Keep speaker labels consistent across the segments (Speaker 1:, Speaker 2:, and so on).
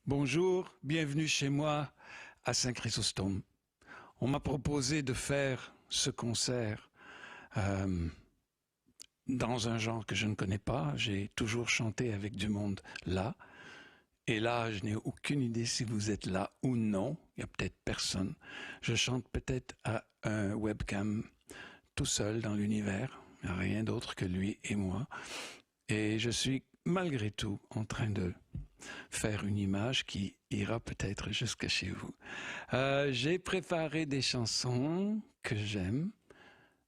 Speaker 1: Bonjour, bienvenue chez moi à Saint-Chrysostome. On m'a proposé de faire ce concert dans un genre que je ne connais pas. J'ai toujours chanté avec du monde là. Et là, je n'ai aucune idée si vous êtes là ou non. Il y a peut-être personne. Je chante peut-être à un webcam tout seul dans l'univers. Il n'y a rien d'autre que lui et moi. Et je suis malgré tout en train de faire une image qui ira peut-être jusqu'à chez vous. J'ai préparé des chansons que j'aime.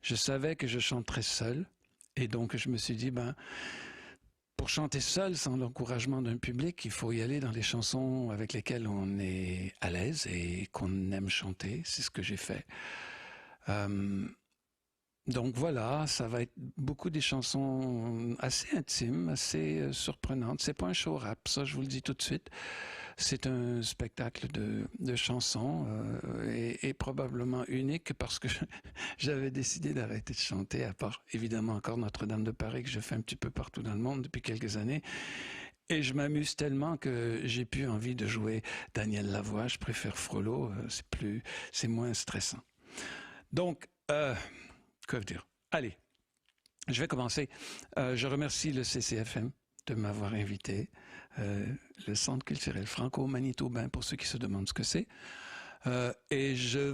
Speaker 1: Je savais que je chanterais seul. Et donc, je me suis dit, pour chanter seul, sans l'encouragement d'un public, il faut y aller dans les chansons avec lesquelles on est à l'aise et qu'on aime chanter. C'est ce que j'ai fait. Donc voilà, ça va être beaucoup des chansons assez intimes, assez surprenantes. C'est pas un show rap, ça je vous le dis tout de suite. C'est un spectacle de chansons et probablement unique parce que j'avais décidé d'arrêter de chanter, à part évidemment encore Notre-Dame de Paris que je fais un petit peu partout dans le monde depuis quelques années. Et je m'amuse tellement que j'ai plus envie de jouer Daniel Lavoie. Je préfère Frollo, c'est moins stressant. Donc, que dire? Allez, je vais commencer. Je remercie le CCFM de m'avoir invité, le Centre culturel franco-manitobain, pour ceux qui se demandent ce que c'est. Et je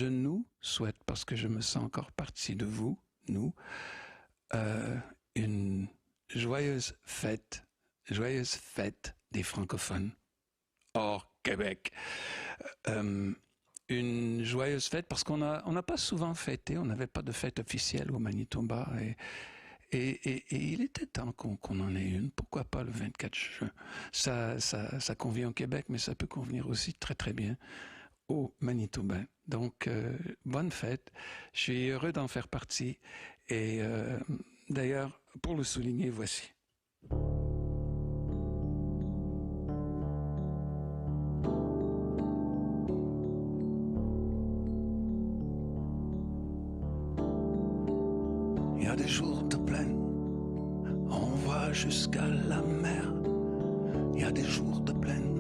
Speaker 1: nous souhaite, parce que je me sens encore partie de vous, une joyeuse fête des francophones hors Québec. Une joyeuse fête parce qu'on n'a pas souvent fêté, on n'avait pas de fête officielle au Manitoba et il était temps qu'on en ait une. Pourquoi pas le 24 juin? Ça convient au Québec, mais ça peut convenir aussi très très bien au Manitoba. Donc, bonne fête. Je suis heureux d'en faire partie et d'ailleurs, pour le souligner, voici. Il y a des jours de plaine, on voit jusqu'à la mer. Il y a des jours de plaine,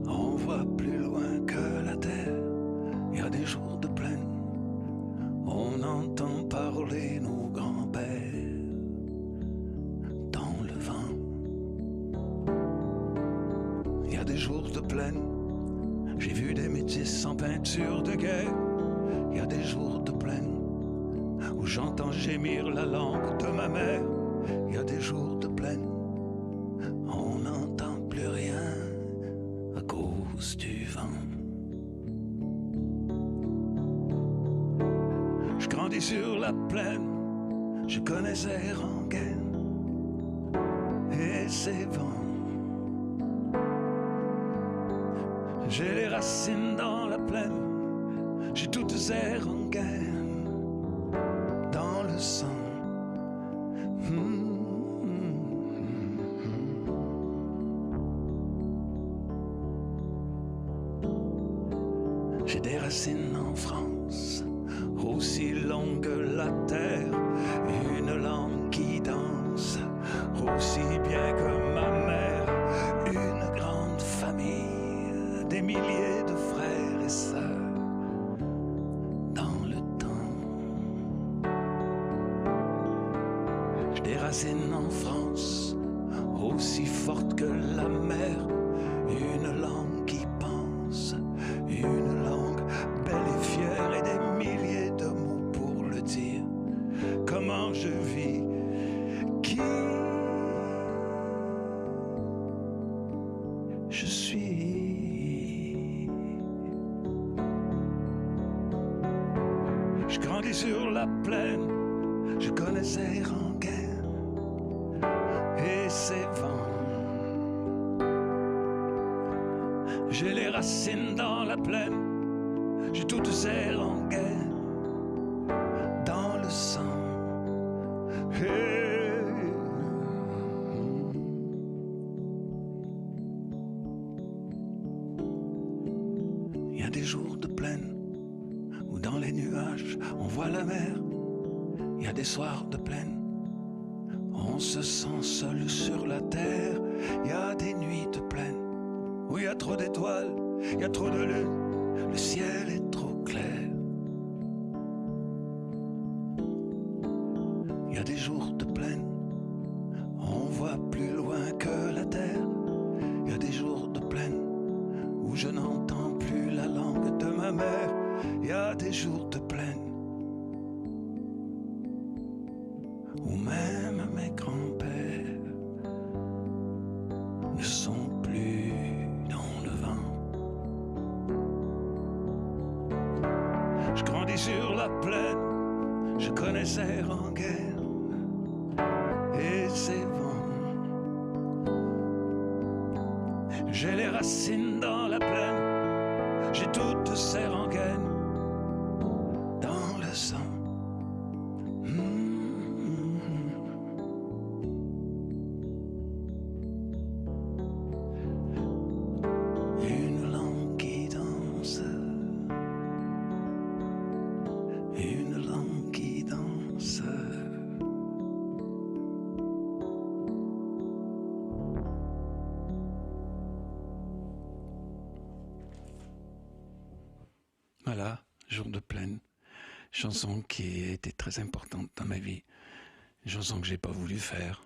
Speaker 1: on voit plus loin que la terre. Il y a des jours de plaine, on entend parler nos grands-pères dans le vent. Il y a des jours de plaine, j'ai vu des métis sans peinture de guerre. Il y a des jours de plaine où j'entends gémir la langue de ma mère. Il y a des jours de plaine, on n'entend plus rien à cause du vent. Je grandis sur la plaine, je connaissais Rangaine et ses vents. J'ai les racines dans la plaine, j'ai toutes ces rengaines dans le sang. J'ai des racines en France, aussi longues que la terre, une langue qui danse, aussi bien que ma mère, une grande famille, des milliers de frères et sœurs. Des racines en France, aussi fortes que la mer, une langue qui pense, une langue belle et fière et des milliers de mots pour le dire. Comment je vis, qui je suis. Je grandis sur la plaine, je connaissais Rangaine et ses vents. J'ai les racines dans la plaine, j'ai toutes ces rengaines dans le sang. Il y a des jours de plaine où dans les nuages on voit la mer. Il y a des soirs de plaine, on se sent seul sur la terre. Il y a des nuits de a trop d'étoiles, il y a trop de lune, le ciel est trop clair. Il y a des jours de plaine, on voit plus loin que la terre. Il y a des jours de plaine où je n'entends plus la langue de ma mère. Il y a des jours de plaine où même mes grands-pères ne sont plus dans le vent. Je grandis sur la plaine, je connaissais Ranguer et ses vents. J'ai les racines dans la plaine, j'ai toutes ces rengaines dans le sang. Une langue qui danse, une langue qui danse. Voilà, jour de plaine, chanson qui était très importante dans ma vie, une chanson que j'ai pas voulu faire.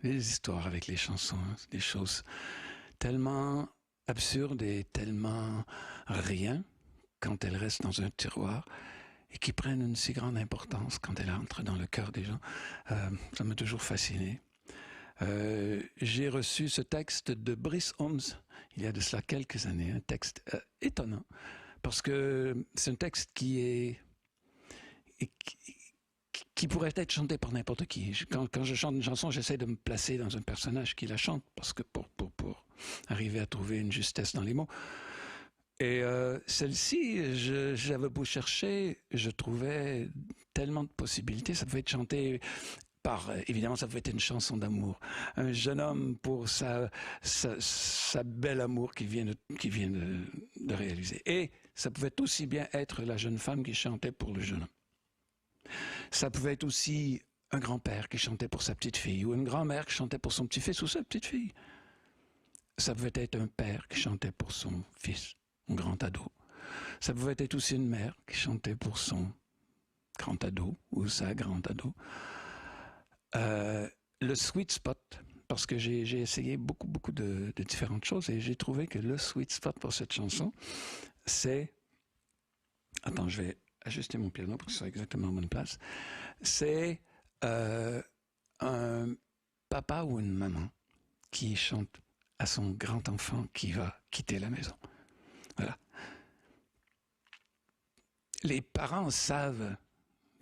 Speaker 1: Les histoires avec les chansons, des choses tellement absurdes et tellement rien quand elles restent dans un tiroir et qui prennent une si grande importance quand elles entrent dans le cœur des gens. Ça m'a toujours fasciné. J'ai reçu ce texte de Brice Holmes il y a de cela quelques années, un texte étonnant. Parce que c'est un texte qui pourrait être chanté par n'importe qui. Quand je chante une chanson, j'essaie de me placer dans un personnage qui la chante, parce que pour arriver à trouver une justesse dans les mots. Et celle-ci, j'avais beau chercher, je trouvais tellement de possibilités. Ça pouvait être chanté évidemment, ça pouvait être une chanson d'amour. Un jeune homme pour sa belle amour qu'il vient de réaliser. Et ça pouvait aussi bien être la jeune femme qui chantait pour le jeune homme. Ça pouvait être aussi un grand-père qui chantait pour sa petite fille, ou une grand-mère qui chantait pour son petit-fils ou sa petite fille. Ça pouvait être un père qui chantait pour son fils, un grand ado. Ça pouvait être aussi une mère qui chantait pour son grand ado ou sa grande ado. Le sweet spot, parce que j'ai essayé beaucoup de différentes choses et j'ai trouvé que le sweet spot pour cette chanson, c'est... Attends, je vais ajuster mon piano pour que ce soit exactement à bonne place. C'est un papa ou une maman qui chante à son grand enfant qui va quitter la maison. Voilà. Les parents savent...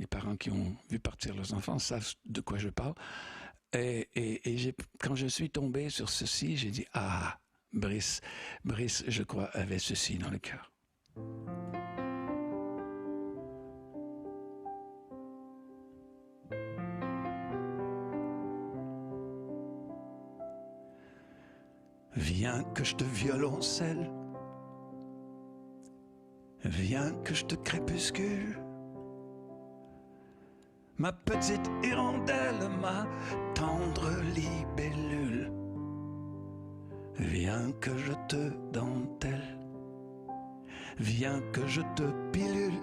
Speaker 1: Les parents qui ont vu partir leurs enfants savent de quoi je parle. Et quand je suis tombé sur ceci, j'ai dit, ah, Brice, je crois, avait ceci dans le cœur. Viens que je te violoncelle, viens que je te crépuscule. Ma petite hirondelle, ma tendre libellule. Viens que je te dentelle, viens que je te pilule.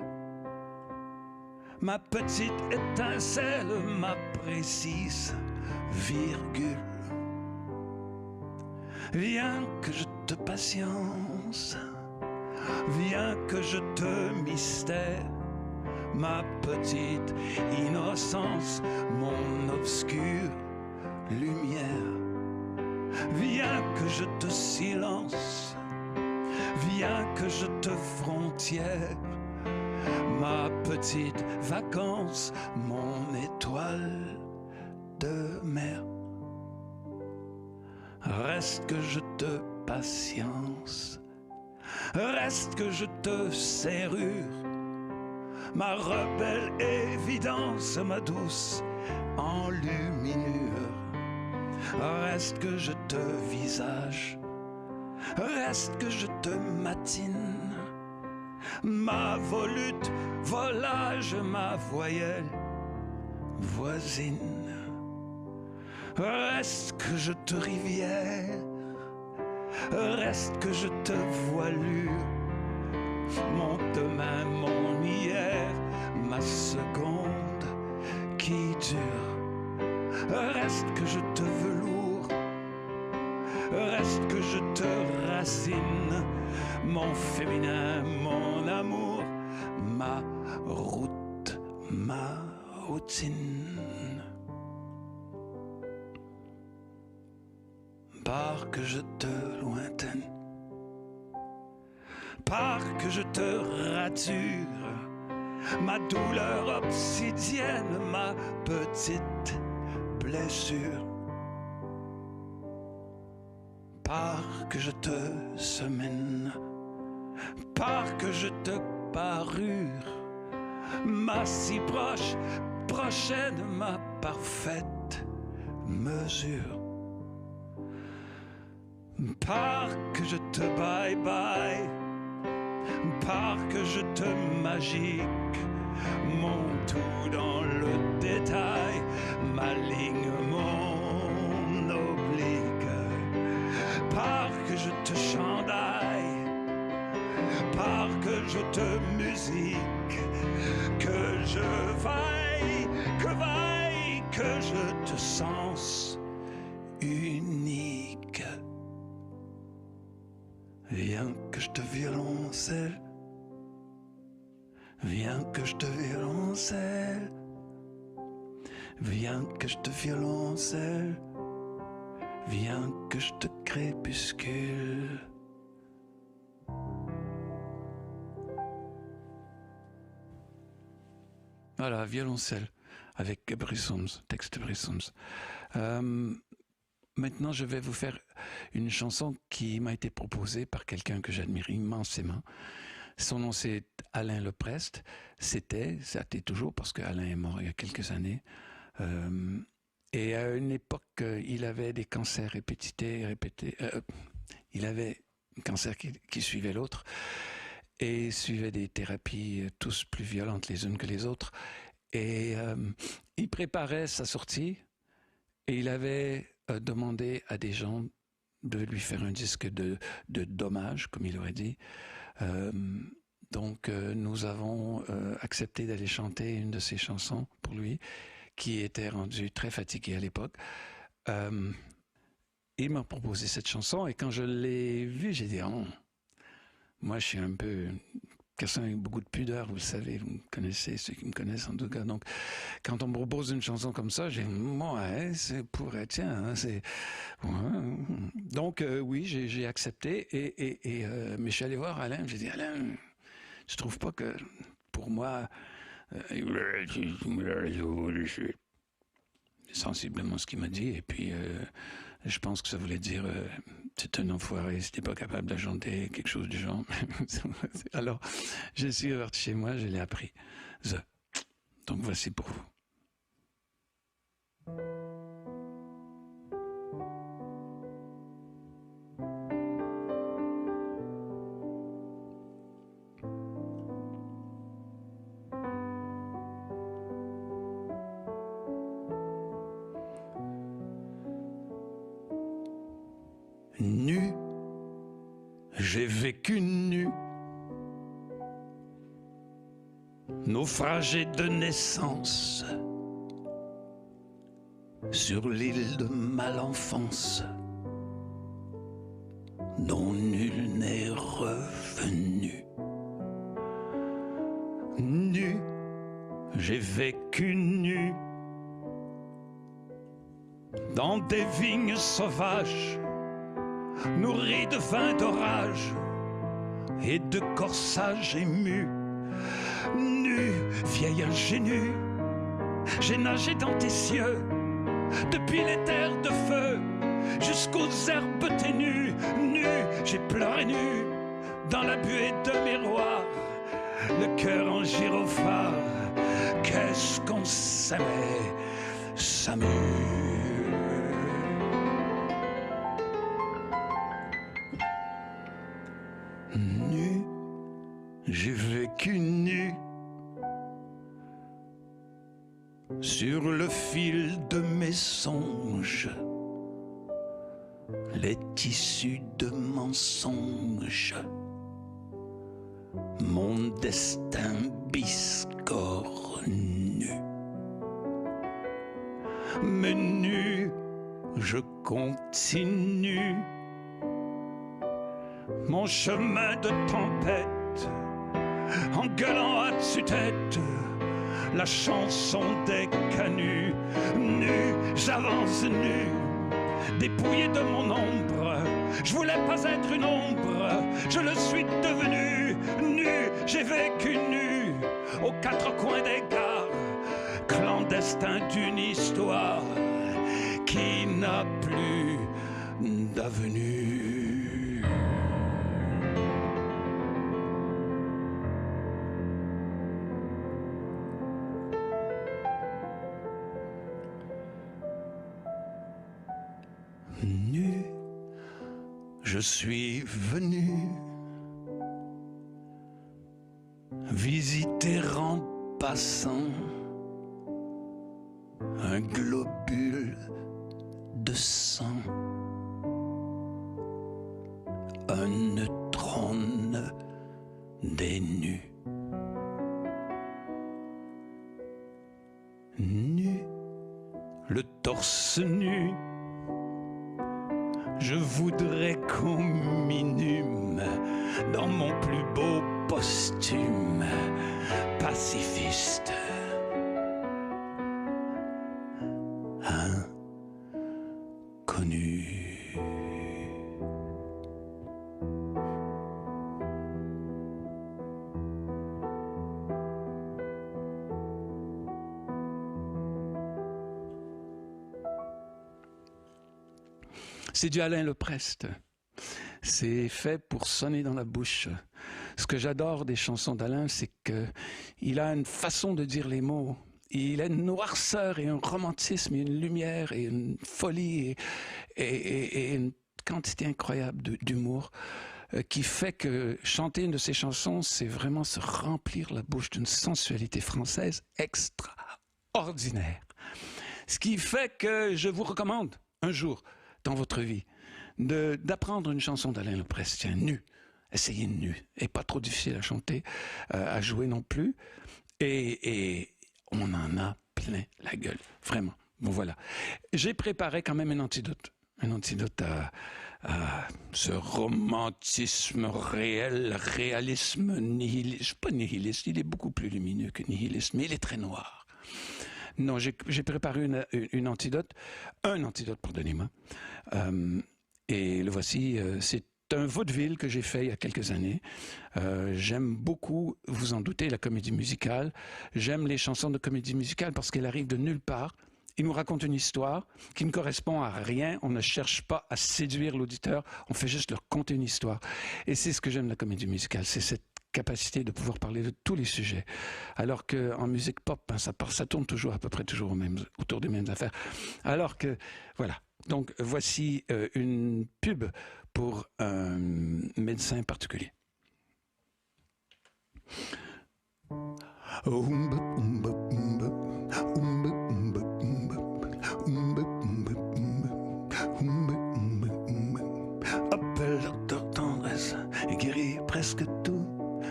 Speaker 1: Ma petite étincelle, ma précise virgule. Viens que je te patience, viens que je te mystère. Ma petite innocence, mon obscure lumière. Viens que je te silence, viens que je te frontière. Ma petite vacance, mon étoile de mer. Reste que je te patience, reste que je te serrure. Ma rebelle évidence, ma douce enluminure. Reste que je te visage, reste que je te matine. Ma volute, volage, ma voyelle voisine. Reste que je te rivière, reste que je te vois lu. Mon demain, mon hier, ma seconde qui dure. Reste que je te velours, reste que je te racine. Mon féminin, mon amour, ma route, ma routine. Par que je te lointaine, par que je te rature, ma douleur obsidienne, ma petite blessure. Par que je te semaine, par que je te parure, ma si proche, prochaine, ma parfaite mesure. Par que je te bye-bye, par que je te magique, mon tout dans le détail, ma ligne, mon oblique. Par que je te chandaille, par que je te musique, que je vaille, que je te sens unique. Viens que je te violoncelle, viens que je te violoncelle, viens que je te violoncelle, viens que je te crépuscule. Voilà, violoncelle avec Brissons, texte Brissons. Maintenant, je vais vous faire une chanson qui m'a été proposée par quelqu'un que j'admire immensément. Son nom, c'est Alain Leprest. Ça l'était toujours, parce qu'Alain est mort il y a quelques années. Et à une époque, il avait des cancers répétés. Il avait un cancer qui suivait l'autre et suivait des thérapies tous plus violentes les unes que les autres. Et il préparait sa sortie et il avait demandé à des gens de lui faire un disque de d'hommage, comme il aurait dit. Donc nous avons accepté d'aller chanter une de ses chansons pour lui, qui était rendu très fatigué à l'époque. Il m'a proposé cette chanson et quand je l'ai vue, j'ai dit oh, moi je suis un peu personne avec beaucoup de pudeur, vous le savez, vous me connaissez, ceux qui me connaissent en tout cas. Donc, quand on me propose une chanson comme ça, j'ai dit, ouais, c'est pour, tiens, hein, c'est... Ouais. Donc, oui, j'ai accepté, mais je suis allé voir Alain, j'ai dit, Alain, je trouve pas que, pour moi, sensiblement ce qu'il m'a dit, et puis je pense que ça voulait dire c'est un enfoiré si t'es pas capable de chanter quelque chose du genre. Alors je suis reparti chez moi, je l'ai appris. Donc voici pour vous. Nu, j'ai vécu nu, naufragé de naissance sur l'île de Mal'enfance, dont nul n'est revenu. Nu, j'ai vécu nu, dans des vignes sauvages, nourri de vin d'orage et de corsage ému. Nu, vieil ingénu, j'ai nagé dans tes cieux, depuis les terres de feu jusqu'aux herbes ténues. Nu, j'ai pleuré nu, dans la buée de miroir, le cœur en gyrophare. Qu'est-ce qu'on s'aimait, Samu. Nu, j'ai vécu nu, sur le fil de mes songes, les tissus de mensonges, mon destin biscornu. Mais nu, je continue mon chemin de tempête, en gueulant à tue-tête la chanson des canuts. Nu, j'avance nu, dépouillé de mon ombre. Je voulais pas être une ombre, je le suis devenu. Nu, j'ai vécu nu, aux quatre coins des gares, clandestin d'une histoire qui n'a plus d'avenue. Nu, je suis venu visiter en passant un globule de sang, un neutrone des nus. Nu, le torse nu, je voudrais qu'on m'inhume dans mon plus beau posthume pacifiste. Inconnu. C'est du Alain Leprest. C'est fait pour sonner dans la bouche. Ce que j'adore des chansons d'Alain, c'est qu'il a une façon de dire les mots. Il a une noirceur et un romantisme, et une lumière et une folie et une quantité incroyable d'humour qui fait que chanter une de ses chansons, c'est vraiment se remplir la bouche d'une sensualité française extraordinaire. Ce qui fait que je vous recommande un jour dans votre vie d'apprendre une chanson d'Alain Leprest, tiens, nu. Essayez nu, et pas trop difficile à chanter, à jouer non plus, et on en a plein la gueule, vraiment. Bon voilà, j'ai préparé quand même un antidote à ce romantisme réel, réalisme nihiliste, pas nihiliste, il est beaucoup plus lumineux que nihiliste, mais il est très noir. Non, j'ai préparé un antidote, pardonnez-moi, et le voici, c'est un vaudeville que j'ai fait il y a quelques années. J'aime beaucoup, vous en doutez, la comédie musicale. J'aime les chansons de comédie musicale parce qu'elles arrivent de nulle part. Ils nous racontent une histoire qui ne correspond à rien. On ne cherche pas à séduire l'auditeur, on fait juste leur conter une histoire. Et c'est ce que j'aime de la comédie musicale, c'est cette capacité de pouvoir parler de tous les sujets. Alors qu'en musique pop, ça tourne toujours à peu près toujours autour des mêmes affaires. Alors que, voilà. Donc, voici une pub pour un médecin particulier. Appelle Docteur Tendresse et guérit presque tout.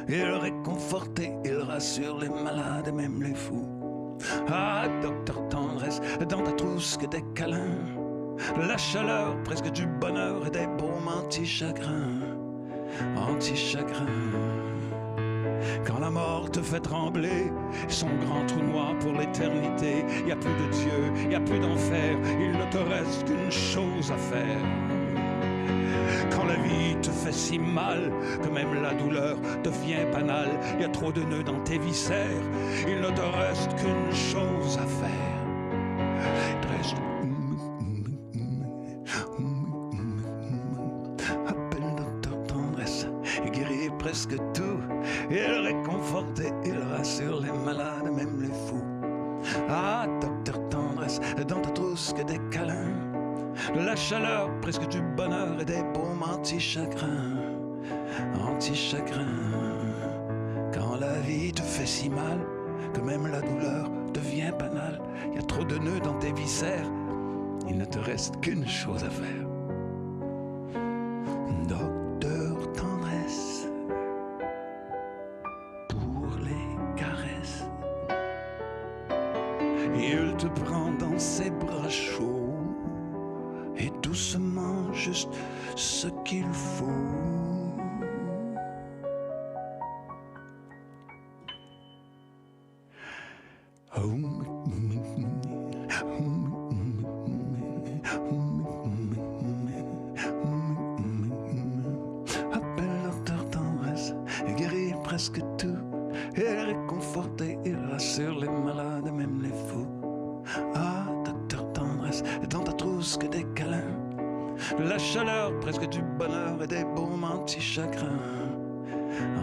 Speaker 1: Il réconforte et il rassure les malades et même les fous. Ah, Docteur Tendresse, dans ta trousse que des câlins, la chaleur, presque du bonheur et des baumes anti-chagrin. Anti-chagrin. Quand la mort te fait trembler, son grand trou noir pour l'éternité, y a plus de Dieu, y a plus d'enfer, il ne te reste qu'une chose à faire. Quand la vie te fait si mal que même la douleur devient banale, y a trop de nœuds dans tes viscères, il ne te reste qu'une chose à faire. Il te reste appelle Docteur Tendresse et guérit presque tout. Il réconforte et il rassure les malades, même les fous. Ah, Docteur Tendresse, dans ta trousse que des câlins, la chaleur, presque du bonheur et des baumes anti-chagrin. Anti-chagrin. Quand la vie te fait si mal que même la douleur devient banale, y a trop de nœuds dans tes viscères, il ne te reste qu'une chose à faire. il te prend dans ses bras chauds et doucement juste ce qu'il faut. Appelle l'auteur tendresse et guérit presque tout. Et réconforter, il rassure les malades, même les fous. Ah, docteur tendresse, dans ta trousse que des câlins, la chaleur presque du bonheur et des baumes anti-chagrin,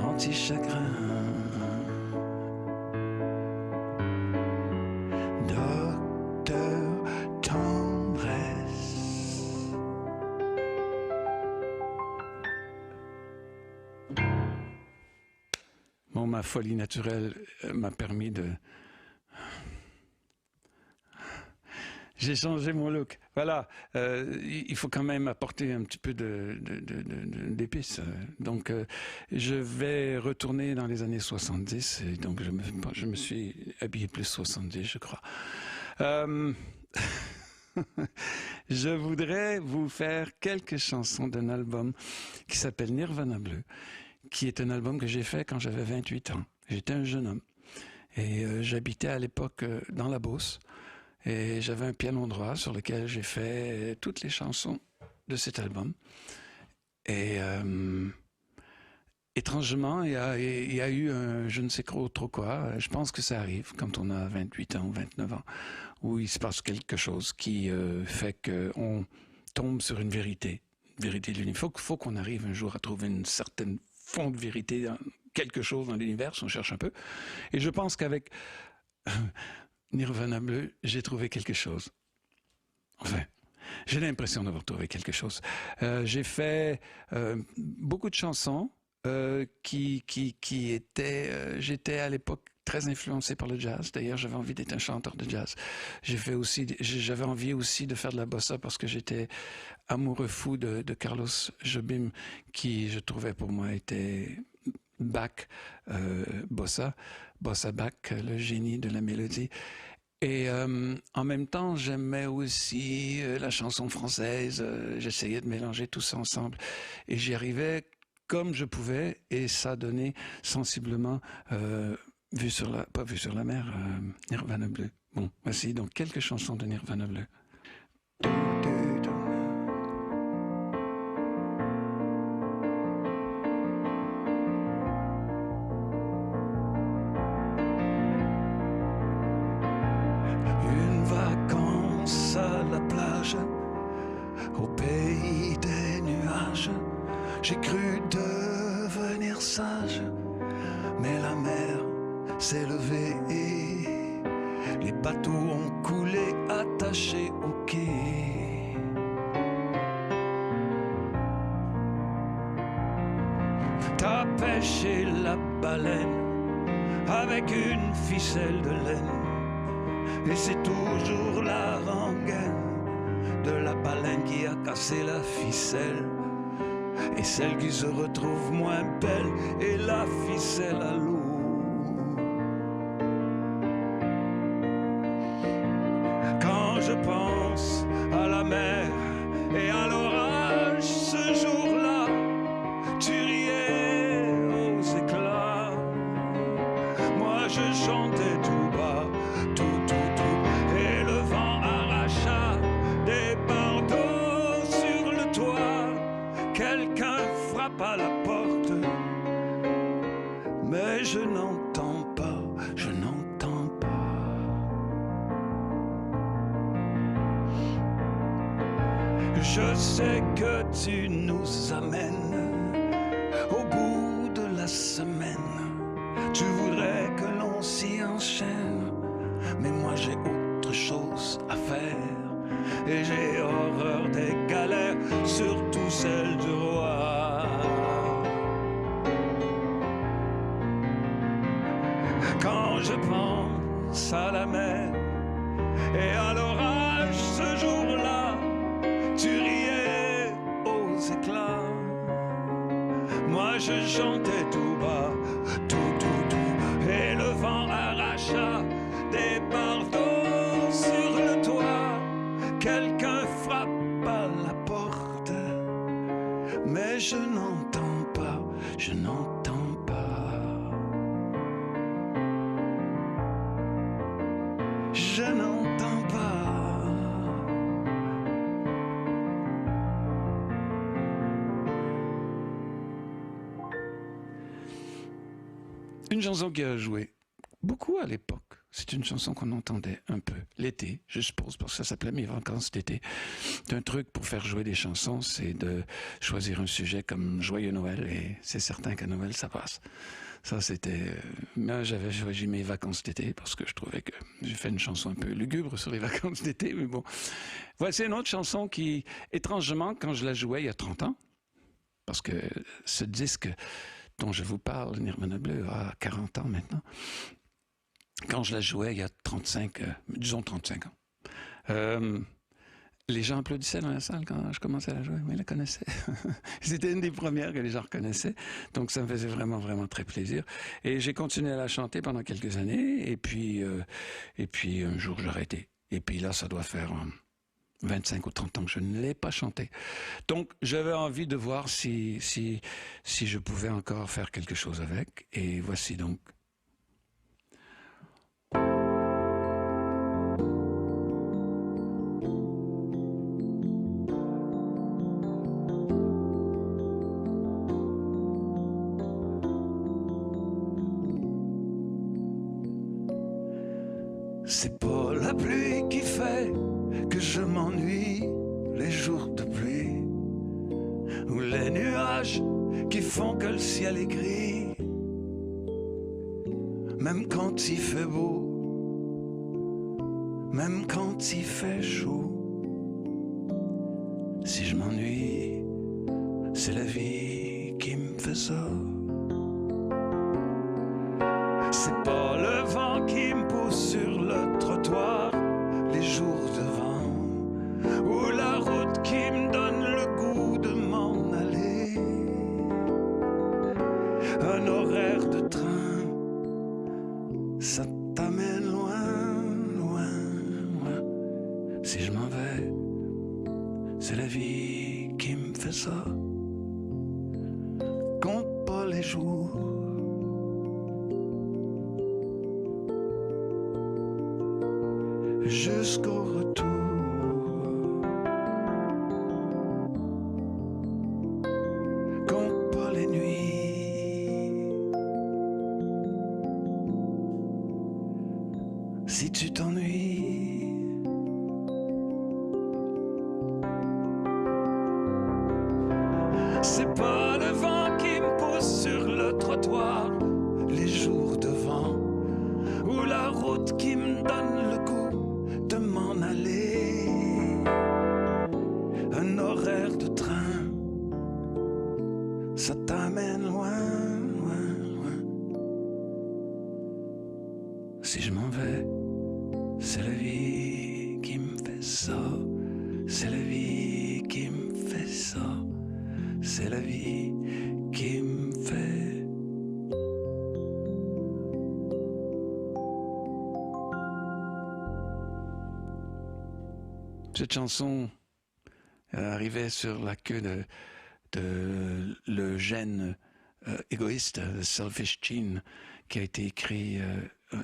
Speaker 1: anti-chagrin. Docteur tendresse. Bon, ma folie naturelle m'a permis de... J'ai changé mon look. Voilà, il faut quand même apporter un petit peu d'épices. Donc, je vais retourner dans les années 70. Et donc, je me suis habillé plus 70, je crois. Je voudrais vous faire quelques chansons d'un album qui s'appelle Nirvana Bleu, qui est un album que j'ai fait quand j'avais 28 ans. J'étais un jeune homme. Et j'habitais à l'époque dans la Beauce. Et j'avais un piano droit sur lequel j'ai fait toutes les chansons de cet album. Et étrangement, il y a eu un je ne sais trop quoi. Je pense que ça arrive quand on a 28 ans ou 29 ans, où il se passe quelque chose qui fait qu'on tombe sur une vérité de l'univers. Il faut qu'on arrive un jour à trouver une certaine fond de vérité dans quelque chose dans l'univers, si on cherche un peu. Et je pense qu'avec Nirvana Bleu, j'ai trouvé quelque chose. Enfin, j'ai l'impression d'avoir trouvé quelque chose. J'ai fait beaucoup de chansons qui étaient... j'étais à l'époque très influencé par le jazz. D'ailleurs, j'avais envie d'être un chanteur de jazz. J'avais envie aussi de faire de la bossa parce que j'étais amoureux fou de Carlos Jobim, qui, je trouvais pour moi, était Bach, bossa Bach, le génie de la mélodie. Et en même temps, j'aimais aussi la chanson française. J'essayais de mélanger tout ça ensemble. Et j'y arrivais comme je pouvais. Et ça donnait sensiblement, pas vue sur la mer, Nirvana Bleu. Bon, voici donc quelques chansons de Nirvana Bleu. Au pays des nuages, j'ai cru devenir sage, mais la mer s'est levée et les bateaux ont coulé attachés au quai. T'as pêché la baleine avec une ficelle de laine, et c'est toujours la rengaine de la baleine qui a cassé la ficelle, et celle qui se retrouve moins belle et la ficelle à l'eau. Quand je pense à la mer et à l'orage, ce jour-là, tu riais aux éclats. Moi je chantais tout bas, tout, et le vent arracha des bardeaux sur le toit. Quelqu'un frappe à la porte, mais je n'entends pas, je n'entends pas. Je sais que tu nous amènes au bout de la semaine. Tu voudrais que l'on s'y enchaîne, mais moi j'ai autre chose à faire. Et j'ai horreur des galères, surtout celles du roi. Quand je pense à la mer et à l'orage, ce jour-là, tu riais aux éclats. Moi je chantais tout bas, tout, et le vent arracha des bardeaux mais je n'entends pas, je n'entends pas. Je n'entends pas. Une chanson qui a joué beaucoup à l'époque. C'est une chanson qu'on entendait un peu l'été, je suppose, parce que ça s'appelait Mes vacances d'été. C'est un truc pour faire jouer des chansons, c'est de choisir un sujet comme Joyeux Noël, et c'est certain qu'à Noël, ça passe. Ça, c'était... Moi, j'avais choisi Mes vacances d'été, parce que je trouvais que j'ai fait une chanson un peu lugubre sur les vacances d'été, mais bon. Voici une autre chanson qui, étrangement, quand je la jouais il y a 30 ans, parce que ce disque dont je vous parle, Nirvana Bleu, a 40 ans maintenant, quand je la jouais il y a 35, disons 35 ans, les gens applaudissaient dans la salle quand je commençais à la jouer, mais ils la connaissaient. C'était une des premières que les gens reconnaissaient, donc ça me faisait vraiment, vraiment très plaisir. Et j'ai continué à la chanter pendant quelques années, et puis un jour j'ai arrêté. Et puis là, ça doit faire 25 ou 30 ans que je ne l'ai pas chantée. Donc j'avais envie de voir si je pouvais encore faire quelque chose avec, et voici donc. C'est pas la pluie qui fait que je m'ennuie, les jours de pluie, ou les nuages qui font que le ciel est gris. Même quand il fait beau, même quand il fait chaud, si je m'ennuie, c'est la vie qui me fait ça. C'est pas le vent qui me pousse sur le trottoir, les jours de vent, ou la route qui me donne le goût de m'en aller. Un horaire de train, ça t'amène loin, loin, loin. Si je m'en vais, c'est la vie qui me fait ça. Compte pas les jours, jusqu'au retour. Compte pas les nuits. Si tu t'ennuies, c'est pas le vent qui me pousse sur le trottoir, les jours de vent, ou la route qui me donne le goût de m'en aller. Un horaire de train, ça t'amène loin, loin, loin. Si je m'en vais, c'est la vie qui me fait ça. C'est la vie qui me fait ça. C'est la vie qui me fait. Cette chanson arrivait sur la queue de le gène égoïste, le Selfish Gene, qui a été écrit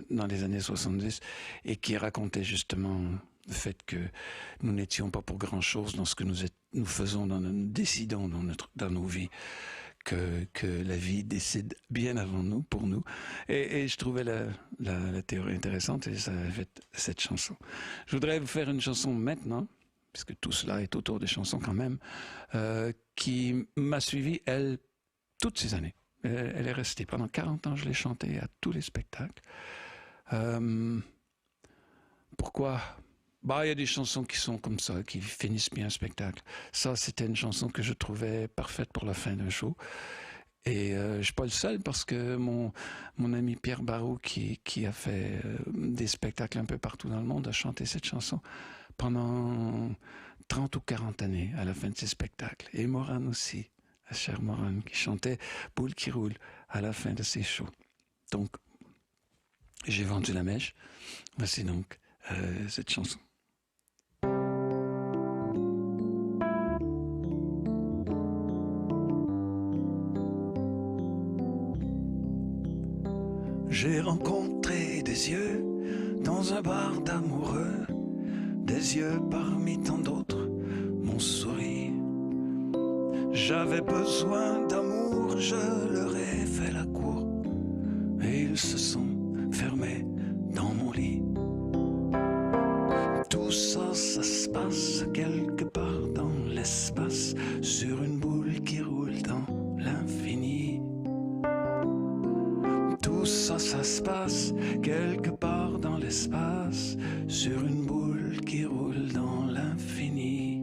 Speaker 1: dans les années 70 et qui racontait justement le fait que nous n'étions pas pour grand-chose dans ce que nous faisons, nous décidons dans nos vies, que la vie décide bien avant nous, pour nous. Et je trouvais la théorie intéressante, et ça a fait cette chanson. Je voudrais vous faire une chanson maintenant, puisque tout cela est autour des chansons quand même, qui m'a suivi, elle, toutes ces années. Elle est restée. Pendant 40 ans, je l'ai chantée à tous les spectacles. Pourquoi ? Bah, il y a des chansons qui sont comme ça, qui finissent bien un spectacle. Ça, c'était une chanson que je trouvais parfaite pour la fin d'un show. Et je suis pas le seul, parce que mon ami Pierre Barrault, qui a fait des spectacles un peu partout dans le monde, a chanté cette chanson pendant 30 ou 40 années à la fin de ses spectacles. Et Moran aussi, la chère Moran, qui chantait Boule qui roule à la fin de ses shows. Donc, j'ai vendu la mèche. Voici donc cette chanson. J'ai rencontré des yeux dans un bar d'amoureux, des yeux parmi tant d'autres m'ont souri. J'avais besoin d'amour, je leur ai fait la cour, et ils se sont fermés dans mon lit. Tout ça, ça se passe quelque part dans l'espace, sur une boule qui roule dans l'infini. Tout ça, ça se passe quelque part dans l'espace, sur une boule qui roule dans l'infini.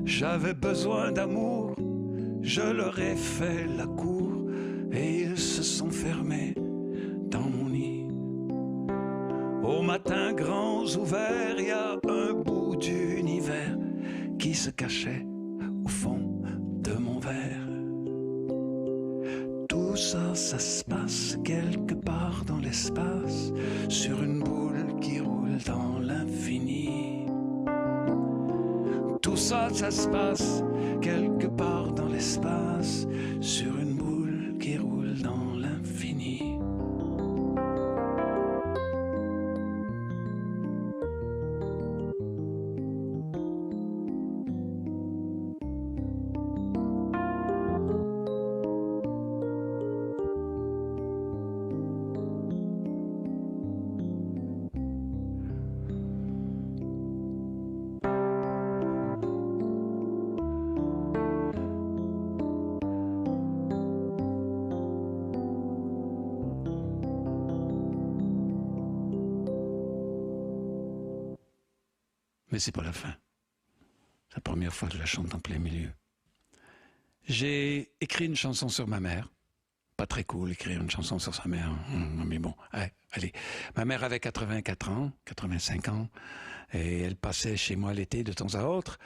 Speaker 1: J'avais besoin d'amour, je leur ai fait la cour, et ils se sont fermés dans mon nid. Au matin grands ouverts, il y a un bout d'univers qui se cachait au fond de mon verre. Tout ça, ça se passe quelque part dans l'espace, sur une boule qui roule dans l'infini. Tout ça, ça se passe quelque part dans l'espace, sur une boule qui roule dans l'infini. Mais c'est pas la fin. C'est la première fois que je la chante en plein milieu. J'ai écrit une chanson sur ma mère. Pas très cool, écrire une chanson sur sa mère. Mais bon, allez. Ma mère avait 84 ans, 85 ans, et elle passait chez moi l'été de temps à autre,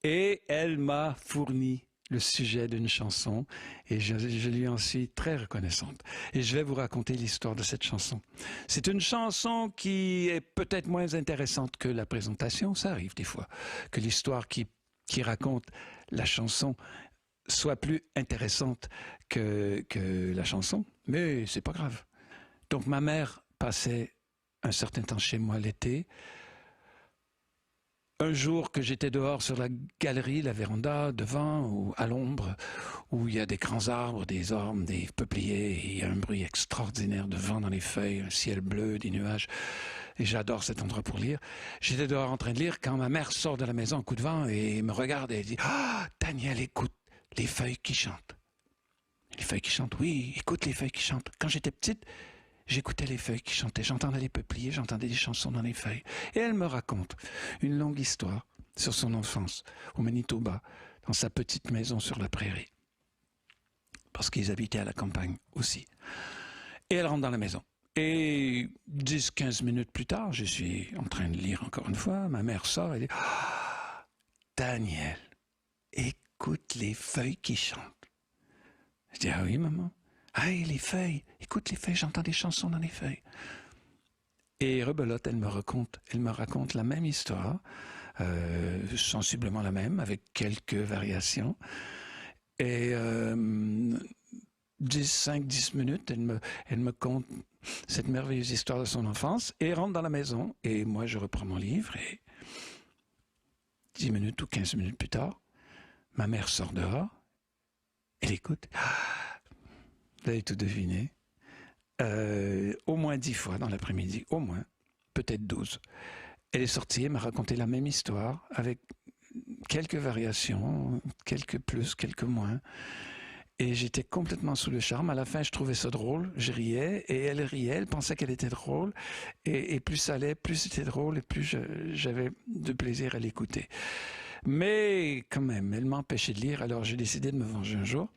Speaker 1: et elle m'a fourni le sujet d'une chanson, et je lui en suis très reconnaissante. Et je vais vous raconter l'histoire de cette chanson. C'est une chanson qui est peut-être moins intéressante que la présentation, ça arrive des fois, que l'histoire qui raconte la chanson soit plus intéressante que la chanson, mais c'est pas grave. Donc ma mère passait un certain temps chez moi l'été. Un jour que j'étais dehors sur la galerie, la véranda, devant ou à l'ombre, où il y a des grands arbres, des ormes, des peupliers, et il y a un bruit extraordinaire de vent dans les feuilles, un ciel bleu, des nuages, et j'adore cet endroit pour lire. J'étais dehors en train de lire quand ma mère sort de la maison en coup de vent et me regarde et elle dit « Ah, Daniel, écoute les feuilles qui chantent. » Les feuilles qui chantent, oui, écoute les feuilles qui chantent. Quand j'étais petite, j'écoutais les feuilles qui chantaient, j'entendais les peupliers, j'entendais des chansons dans les feuilles. Et elle me raconte une longue histoire sur son enfance au Manitoba, dans sa petite maison sur la prairie. Parce qu'ils habitaient à la campagne aussi. Et elle rentre dans la maison. Et 10-15 minutes plus tard, je suis en train de lire encore une fois, ma mère sort et dit ah, « Daniel, écoute les feuilles qui chantent. » Je dis « Ah oui, maman. » « Ah, les feuilles, écoute les feuilles, j'entends des chansons dans les feuilles. » Et rebelote, elle me raconte la même histoire, sensiblement la même, avec quelques variations. Et 5-10 minutes, elle me conte cette merveilleuse histoire de son enfance et rentre dans la maison. Et moi, je reprends mon livre et 10 minutes ou 15 minutes plus tard, ma mère sort dehors, elle écoute. Vous avez tout deviné. Au moins 10 fois dans l'après-midi, au moins, peut-être 12. Elle est sortie, elle m'a raconté la même histoire avec quelques variations, quelques plus, quelques moins. Et j'étais complètement sous le charme. À la fin, je trouvais ça drôle, je riais, et elle riait, elle pensait qu'elle était drôle. Et plus ça allait, plus c'était drôle, et plus j'avais de plaisir à l'écouter. Mais quand même, elle m'empêchait de lire, alors j'ai décidé de me venger un jour.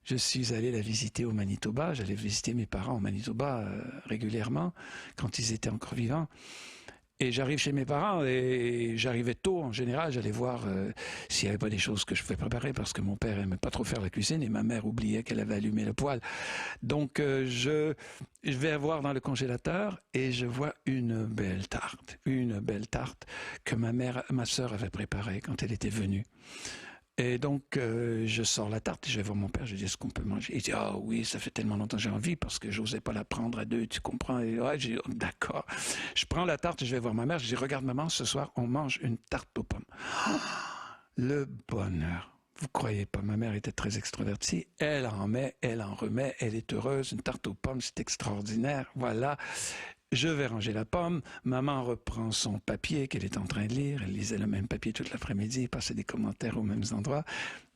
Speaker 1: Je suis allé la visiter au Manitoba. J'allais visiter mes parents au Manitoba régulièrement quand ils étaient encore vivants. Et j'arrive chez mes parents et j'arrivais tôt en général, j'allais voir s'il n'y avait pas des choses que je pouvais préparer parce que mon père aimait pas trop faire la cuisine et ma mère oubliait qu'elle avait allumé le poêle. Donc je vais voir dans le congélateur et je vois une belle tarte que ma sœur avait préparée quand elle était venue. Et donc, je sors la tarte et je vais voir mon père, je dis, est-ce qu'on peut manger? Il dit, ah oui, ça fait tellement longtemps que j'ai envie parce que j'osais pas la prendre à deux, tu comprends? Et ouais, j'ai dit, oh, d'accord. Je prends la tarte et je vais voir ma mère, je dis, regarde maman, ce soir, on mange une tarte aux pommes. Le bonheur. Vous croyez pas, ma mère était très extravertie, elle en met, elle en remet, elle est heureuse, une tarte aux pommes, c'est extraordinaire, voilà. Je vais ranger la pomme. Maman reprend son papier qu'elle est en train de lire. Elle lisait le même papier toute l'après-midi, passait des commentaires aux mêmes endroits.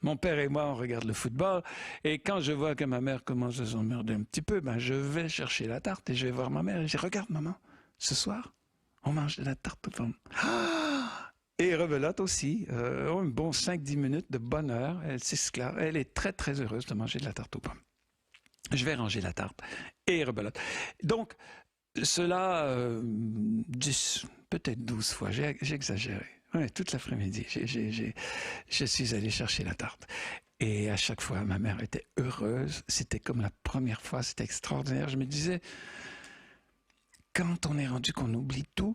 Speaker 1: Mon père et moi, on regarde le football. Et quand je vois que ma mère commence à s'emmerder un petit peu, ben, je vais chercher la tarte et je vais voir ma mère. Et je dis, regarde maman, ce soir, on mange de la tarte aux pommes. Et rebelote aussi. Un bon 5-10 minutes de bonheur. Elle est très, très heureuse de manger de la tarte aux pommes. Je vais ranger la tarte et rebelote. Donc, cela, 10, peut-être 12 fois, j'ai exagéré. Ouais, toute l'après-midi, je suis allé chercher la tarte. Et à chaque fois, ma mère était heureuse. C'était comme la première fois, c'était extraordinaire. Je me disais, quand on est rendu qu'on oublie tout,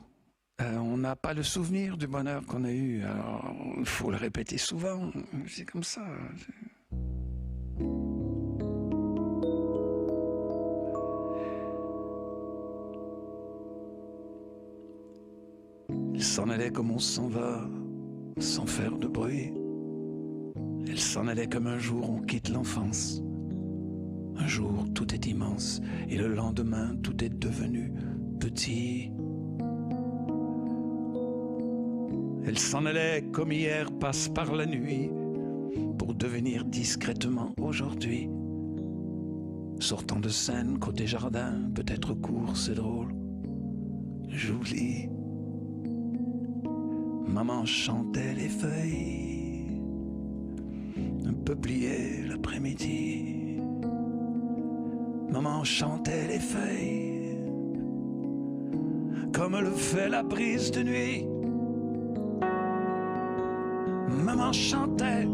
Speaker 1: on n'a pas le souvenir du bonheur qu'on a eu. Alors, il faut le répéter souvent. C'est comme ça. Elle s'en allait comme on s'en va, sans faire de bruit. Elle s'en allait comme un jour on quitte l'enfance. Un jour tout est immense et le lendemain tout est devenu petit. Elle s'en allait comme hier passe par la nuit pour devenir discrètement aujourd'hui. Sortant de scène, côté jardin, peut-être court, c'est drôle. J'oublie. Maman chantait les feuilles, un peuplier l'après-midi. Maman chantait les feuilles, comme le fait la brise de nuit. Maman chantait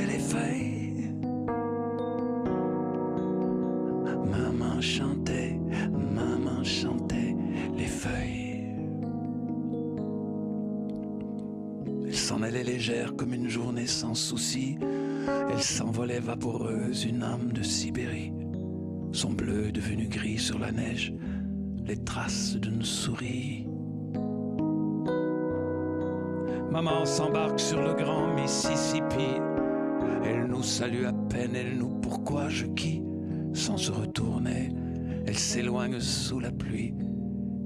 Speaker 1: les feuilles. Maman chantait les feuilles. Elle s'en allait légère comme une journée sans souci. Elle s'envolait vaporeuse, une âme de Sibérie. Son bleu devenu gris sur la neige, les traces d'une souris. Maman s'embarque sur le grand Mississippi. Elle nous salue à peine, elle nous pourquoi je qui, sans se retourner. Elle s'éloigne sous la pluie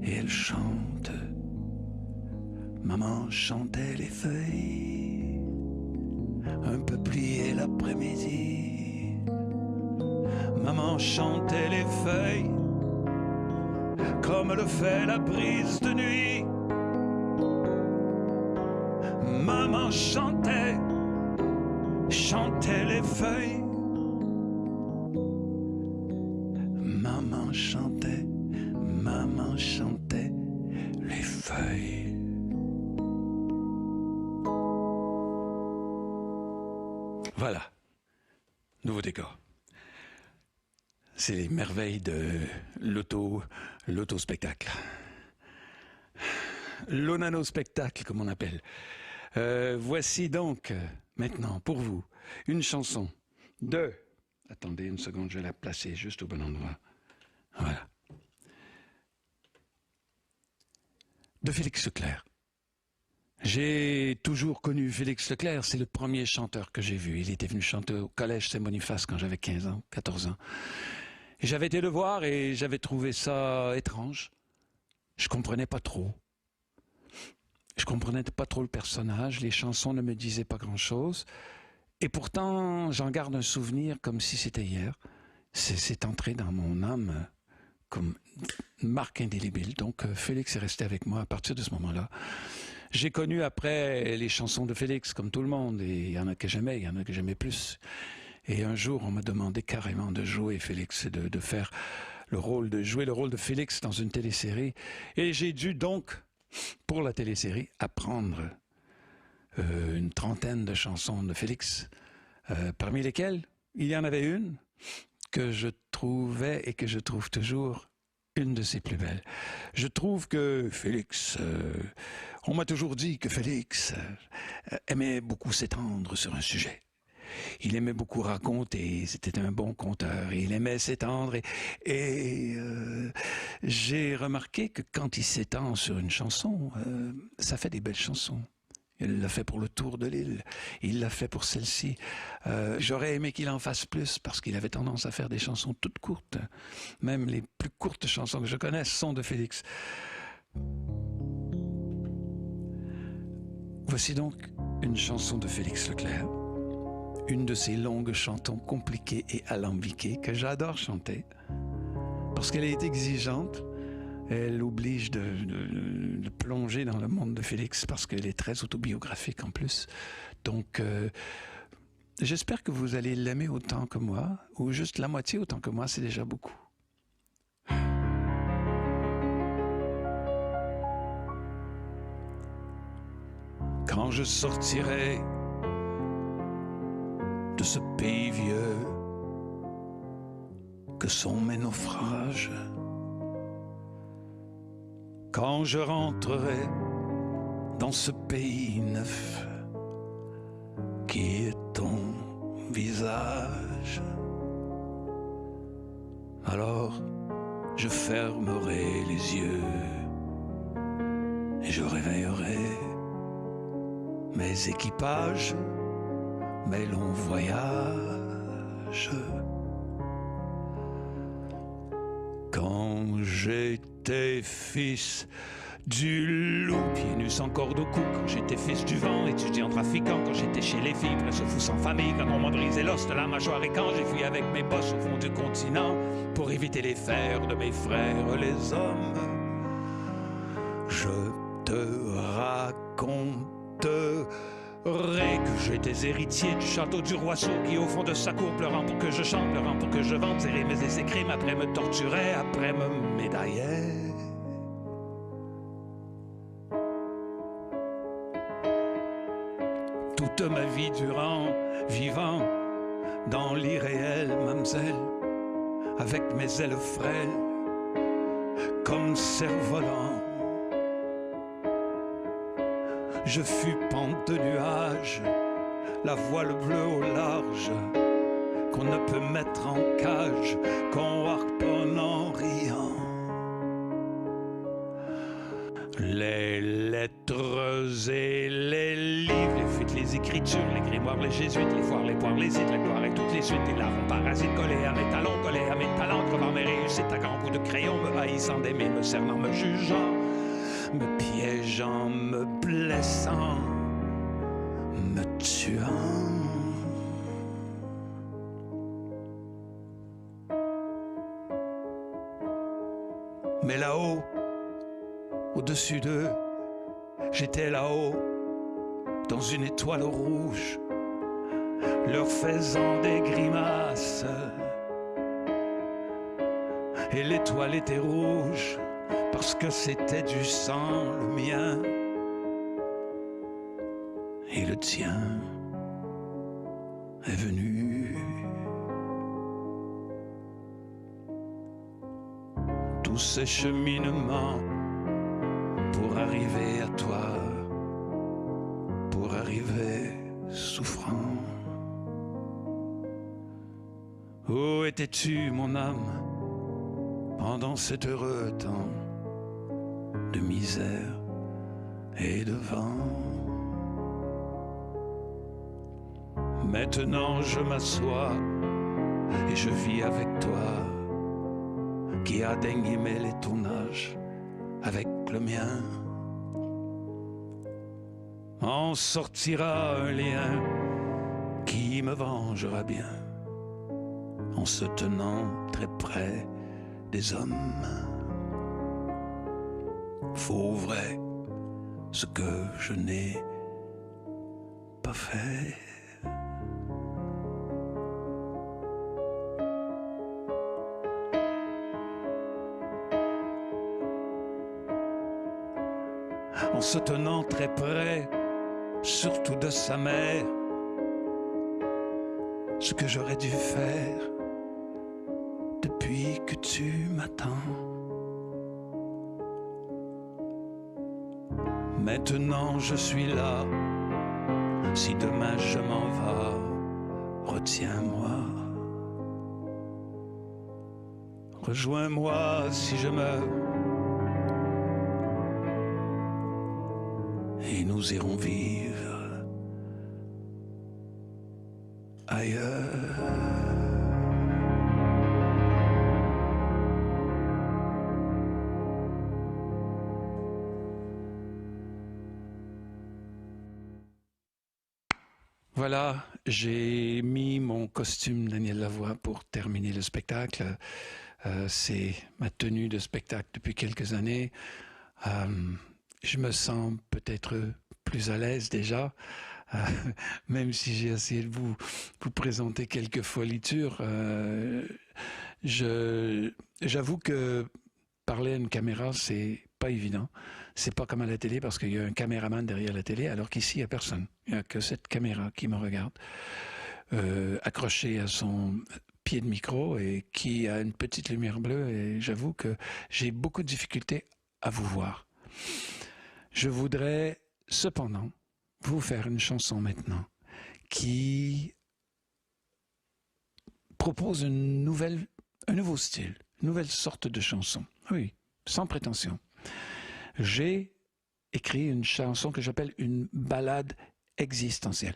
Speaker 1: et elle chante. Maman chantait les feuilles, un peu plié l'après-midi. Maman chantait les feuilles, comme le fait la brise de nuit. Maman chantait les feuilles. Maman chantait les feuilles. Voilà, nouveau décor. C'est les merveilles de l'auto-spectacle. L'onano-spectacle, comme on appelle. Voici donc, maintenant, pour vous, une chanson de... Attendez une seconde, je vais la placer juste au bon endroit. Voilà. De Félix Leclerc. J'ai toujours connu Félix Leclerc, c'est le premier chanteur que j'ai vu. Il était venu chanter au collège Saint-Boniface quand j'avais 15 ans, 14 ans. Et j'avais été le voir et j'avais trouvé ça étrange. Je comprenais pas trop. Je comprenais pas trop le personnage, les chansons ne me disaient pas grand-chose. Et pourtant, j'en garde un souvenir comme si c'était hier. C'est entré dans mon âme comme une marque indélébile. Donc Félix est resté avec moi à partir de ce moment-là. J'ai connu après les chansons de Félix, comme tout le monde, et il y en a que j'aimais, il y en a que j'aimais plus. Et un jour, on m'a demandé carrément de jouer Félix, de faire jouer le rôle de Félix dans une télésérie. Et j'ai dû donc, pour la télésérie, apprendre une trentaine de chansons de Félix, parmi lesquelles il y en avait une que je trouvais et que je trouve toujours une de ses plus belles. Je trouve que Félix, on m'a toujours dit que Félix aimait beaucoup s'étendre sur un sujet. Il aimait beaucoup raconter, c'était un bon conteur, il aimait s'étendre et j'ai remarqué que quand il s'étend sur une chanson, ça fait des belles chansons. Il l'a fait pour le Tour de l'île, il l'a fait pour celle-ci. J'aurais aimé qu'il en fasse plus parce qu'il avait tendance à faire des chansons toutes courtes. Même les plus courtes chansons que je connaisse sont de Félix. Voici donc une chanson de Félix Leclerc. Une de ces longues chansons compliquées et alambiquées que j'adore chanter parce qu'elle est exigeante. Elle oblige de plonger dans le monde de Félix parce qu'elle est très autobiographique en plus. Donc, j'espère que vous allez l'aimer autant que moi, ou juste la moitié autant que moi, c'est déjà beaucoup. Quand je sortirai de ce pays vieux que sont mes naufrages, quand je rentrerai dans ce pays neuf qui est ton visage, alors je fermerai les yeux et je réveillerai mes équipages, mes longs voyages. Quand j'étais fils du loup, pieds nus sans corde au cou, quand j'étais fils du vent, étudiant trafiquant, quand j'étais chez les filles, presque fou sans famille, quand on m'a brisé l'os de la mâchoire et quand j'ai fui avec mes bosses au fond du continent pour éviter les fers de mes frères les hommes, je te raconte que j'étais héritier du château du Roisseau qui au fond de sa cour pleurant pour que je chante, pleurant pour que je vende, serrait mes écrimes, après me torturait, après me médaillait. Toute ma vie durant, vivant dans l'irréel, mamselle, avec mes ailes frêles, comme cerf-volant. Je fus pente de nuages, la voile bleue au large, qu'on ne peut mettre en cage, qu'on harponne en riant. Les lettres et les livres, les fuites, les écritures, les grimoires, les jésuites, les foires, les poires, les hydres, les gloires et toutes les suites, les larves parasites collés à mes talons, collés à mes talents, crevant mes réussites à grands coups de crayon, me haïssant d'aimer, me cernant, me jugeant, me piégeant, me blessant, me tuant. Mais là-haut, au-dessus d'eux, j'étais là-haut, dans une étoile rouge, leur faisant des grimaces. Et l'étoile était rouge, parce que c'était du sang, le mien et le tien est venu. Tous ces cheminements pour arriver à toi, pour arriver souffrant. Où étais-tu, mon âme, pendant cet heureux temps de misère et de vent? Maintenant je m'assois et je vis avec toi, qui a daigné mêler ton âge avec le mien. En sortira un lien qui me vengera bien, en se tenant très près des hommes. Faux vrai, ce que je n'ai pas fait. en se tenant très près, surtout de sa mère, ce que j'aurais dû faire depuis que tu m'attends. Maintenant je suis là, si demain je m'en vais, retiens-moi. Rejoins-moi si je meurs, et nous irons vivre ailleurs. Voilà, j'ai mis mon costume Daniel Lavoie pour terminer le spectacle. C'est ma tenue de spectacle depuis quelques années. Je me sens peut-être plus à l'aise déjà, même si j'ai essayé de vous présenter quelques folitures. J'avoue que parler à une caméra, c'est pas évident. C'est pas comme à la télé parce qu'il y a un caméraman derrière la télé, alors qu'ici, il n'y a personne. Il n'y a que cette caméra qui me regarde, accrochée à son pied de micro et qui a une petite lumière bleue. Et j'avoue que j'ai beaucoup de difficultés à vous voir. Je voudrais cependant vous faire une chanson maintenant qui propose un nouveau style, une nouvelle sorte de chanson. Oui, sans prétention. J'ai écrit une chanson que j'appelle une ballade existentielle.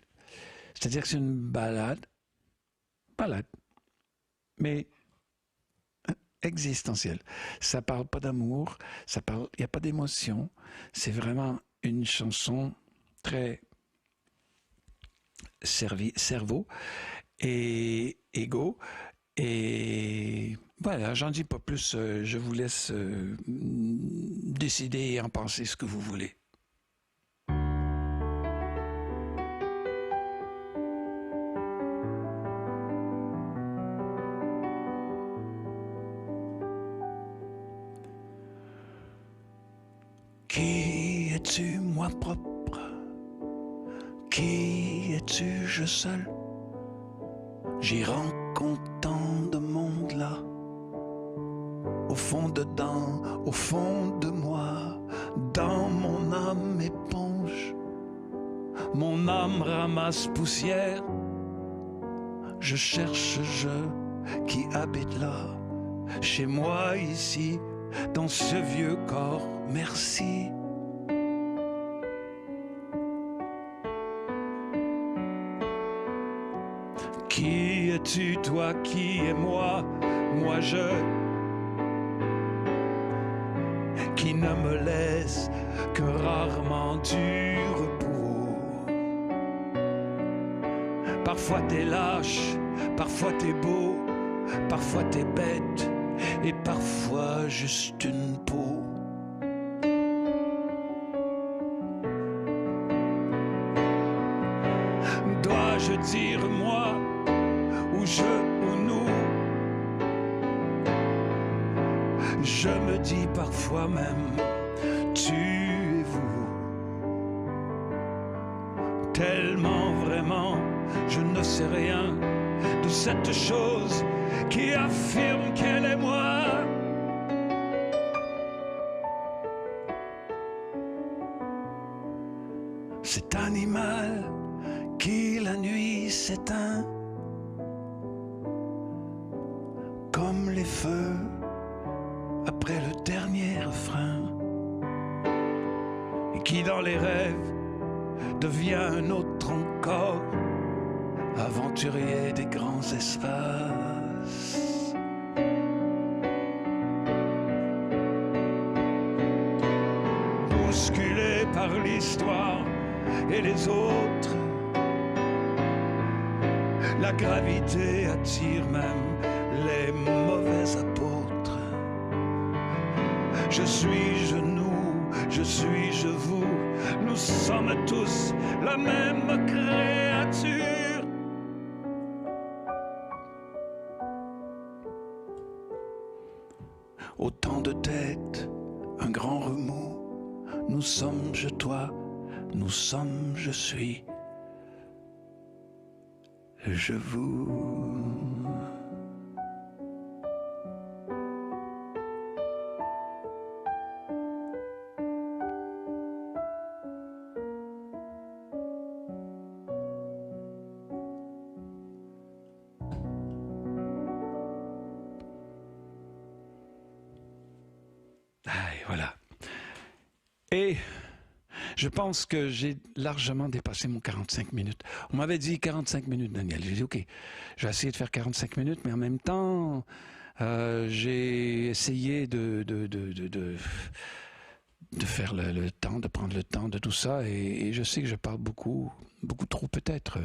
Speaker 1: C'est-à-dire que c'est une ballade, mais existentielle. Ça parle pas d'amour, il n'y a pas d'émotion. C'est vraiment une chanson très cerveau et ego. Et voilà, j'en dis pas plus, je vous laisse décider et en penser ce que vous voulez. Qui es-tu, moi propre? Qui es-tu, je seul? J'y rencontre tant de monde là, au fond dedans, au fond de moi, dans mon âme éponge. Mon âme ramasse poussière, je cherche qui habite là, chez moi ici, dans ce vieux corps, merci. Qui es-tu, toi, qui es moi, moi je, qui ne me laisse que rarement du repos. Parfois t'es lâche, parfois t'es beau, parfois t'es bête, et parfois juste une peau. Dois-je dire moi, ou je ou nous? Je me dis parfois même tu et vous. Tellement vraiment je ne sais rien de cette chose qui affirme qu'elle est moi. Cet animal qui la nuit s'éteint comme les feux après le dernier refrain, et qui dans les rêves devient un autre encore, aventurier des grands espaces. Bousculé par l'histoire et les autres, la gravité attire même les mauvais apôtres. Je suis nous, je suis vous, nous sommes tous la même créature. Autant de têtes, un grand remous, nous sommes je toi, nous sommes je suis, je vous. Voilà. Et je pense que j'ai largement dépassé mon 45 minutes. On m'avait dit 45 minutes, Daniel. J'ai dit, OK, je vais essayer de faire 45 minutes, mais en même temps, j'ai essayé de faire le temps, de prendre le temps de tout ça. Et je sais que je parle beaucoup, beaucoup trop peut-être.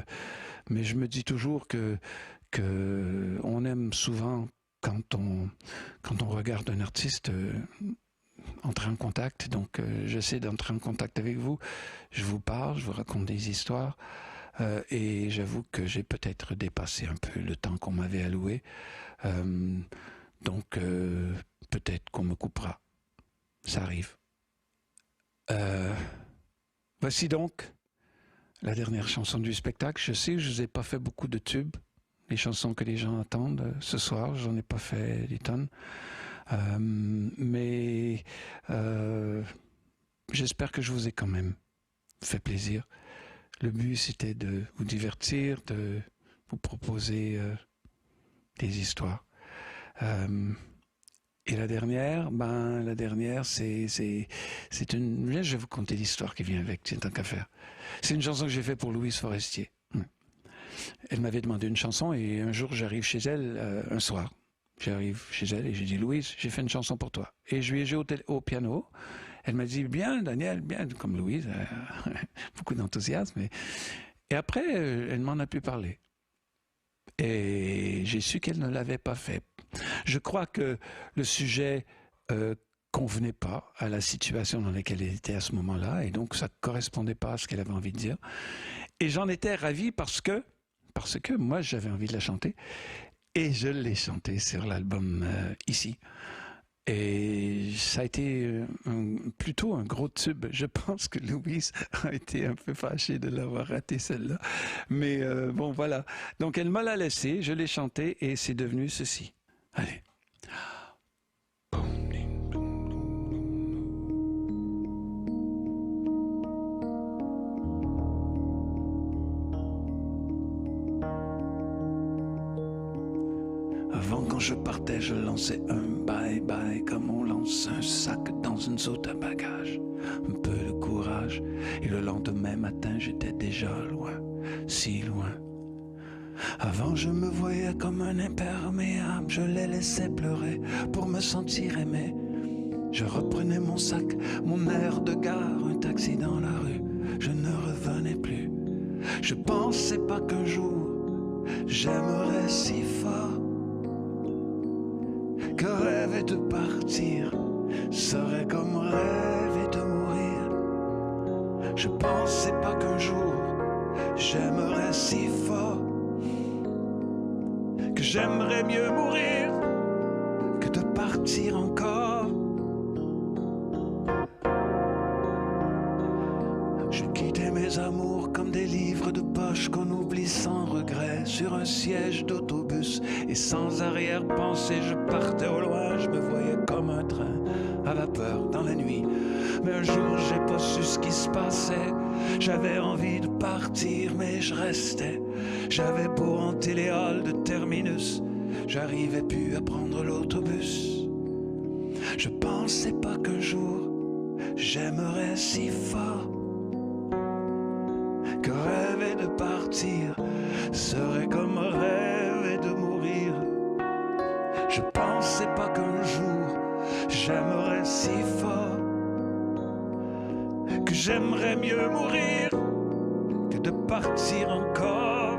Speaker 1: Mais je me dis toujours que on aime souvent, quand on regarde un artiste, entrer en contact. Donc, j'essaie d'entrer en contact avec vous. Je vous parle, je vous raconte des histoires. Et j'avoue que j'ai peut-être dépassé un peu le temps qu'on m'avait alloué. Donc, peut-être qu'on me coupera. Ça arrive. Voici donc la dernière chanson du spectacle. Je sais que je ne vous ai pas fait beaucoup de tubes. Les chansons que les gens entendent ce soir, j'en ai pas fait des tonnes. Mais j'espère que je vous ai quand même fait plaisir. Le but, c'était de vous divertir, de vous proposer des histoires. Et la dernière, c'est une... Je vais vous conter l'histoire qui vient avec, c'est tant qu'à faire. C'est une chanson que j'ai faite pour Louise Forestier. Elle m'avait demandé une chanson et un jour, j'arrive chez elle, un soir. J'arrive chez elle et j'ai dit, Louise, j'ai fait une chanson pour toi. Et je lui ai joué au piano. Elle m'a dit, bien, Daniel, bien, comme Louise, beaucoup d'enthousiasme. Et après, elle m'en a plus parlé. Et j'ai su qu'elle ne l'avait pas fait. Je crois que le sujet convenait pas à la situation dans laquelle elle était à ce moment-là, et donc ça correspondait pas à ce qu'elle avait envie de dire. Et j'en étais ravi parce que moi, j'avais envie de la chanter. Et je l'ai chanté sur l'album ici. Et ça a été plutôt un gros tube. Je pense que Louise a été un peu fâchée de l'avoir raté celle-là. Mais bon, voilà. Donc elle me l'a laissé, je l'ai chanté et c'est devenu ceci. Allez. Avant, quand je partais, je lançais un bye-bye comme on lance un sac dans une soute à bagages. Un peu de courage, et le lendemain matin, j'étais déjà loin, si loin. Avant, je me voyais comme un imperméable, je les laissais pleurer pour me sentir aimé. Je reprenais mon sac, mon air de gare, un taxi dans la rue, je ne revenais plus. Je pensais pas qu'un jour, j'aimerais si fort que rêver de partir serait comme rêver de mourir. Je pensais pas qu'un jour j'aimerais si fort que j'aimerais mieux mourir que de partir encore. Je quittais mes amours comme des livres de poche qu'on oublie sans regret sur un siège d'autobus, et sans arrière-pensée je partais au loin. Je me voyais comme un train à vapeur dans la nuit, mais un jour j'ai pas su ce qui se passait. J'avais envie de partir mais je restais. J'avais beau hanter les halls de terminus, j'arrivais plus à prendre l'autobus. Je pensais pas qu'un jour j'aimerais si fort que rêver de partir serait comme rêver de mourir. Je pensais pas qu'un jour j'aimerais si fort que j'aimerais mieux mourir que de partir encore.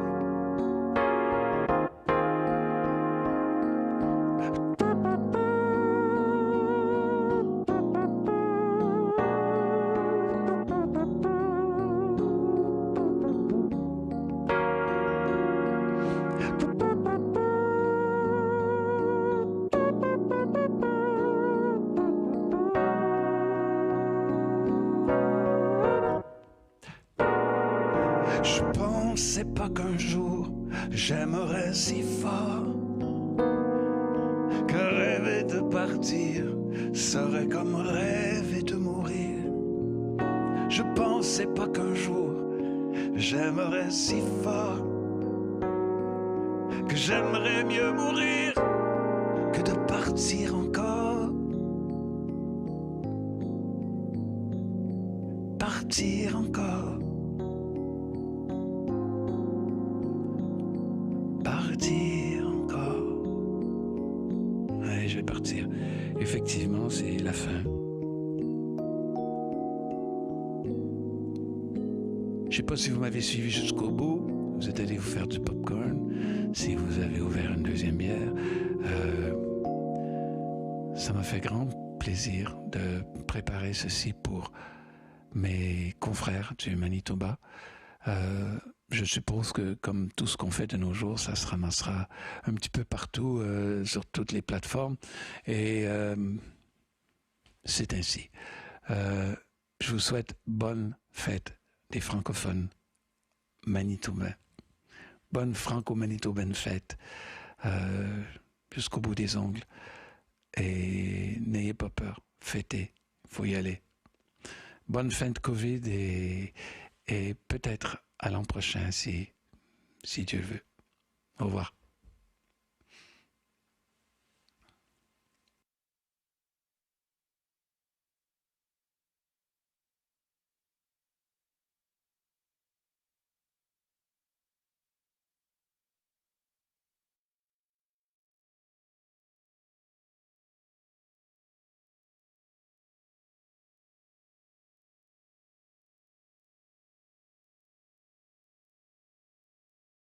Speaker 1: pensais pas qu'un jour j'aimerais si fort que rêver de partir serait comme rêver de mourir. Je pensais pas qu'un jour j'aimerais si fort que j'aimerais mieux mourir que de partir encore. Partir encore. Partir encore. Allez, je vais partir. Effectivement, c'est la fin. Je sais pas si vous m'avez suivi jusqu'au bout. Vous êtes allé vous faire du popcorn. Si vous avez ouvert une deuxième bière. Ça m'a fait grand plaisir de préparer ceci pour mes confrères du Manitoba. Je suppose que comme tout ce qu'on fait de nos jours, ça se ramassera un petit peu partout sur toutes les plateformes. Et c'est ainsi. Je vous souhaite bonne fête des francophones manitobains. Bonne franco-manitobaine fête jusqu'au bout des ongles. Et n'ayez pas peur, fêtez, faut y aller. Bonne fin de Covid et peut-être à l'an prochain si Dieu le veut. Au revoir.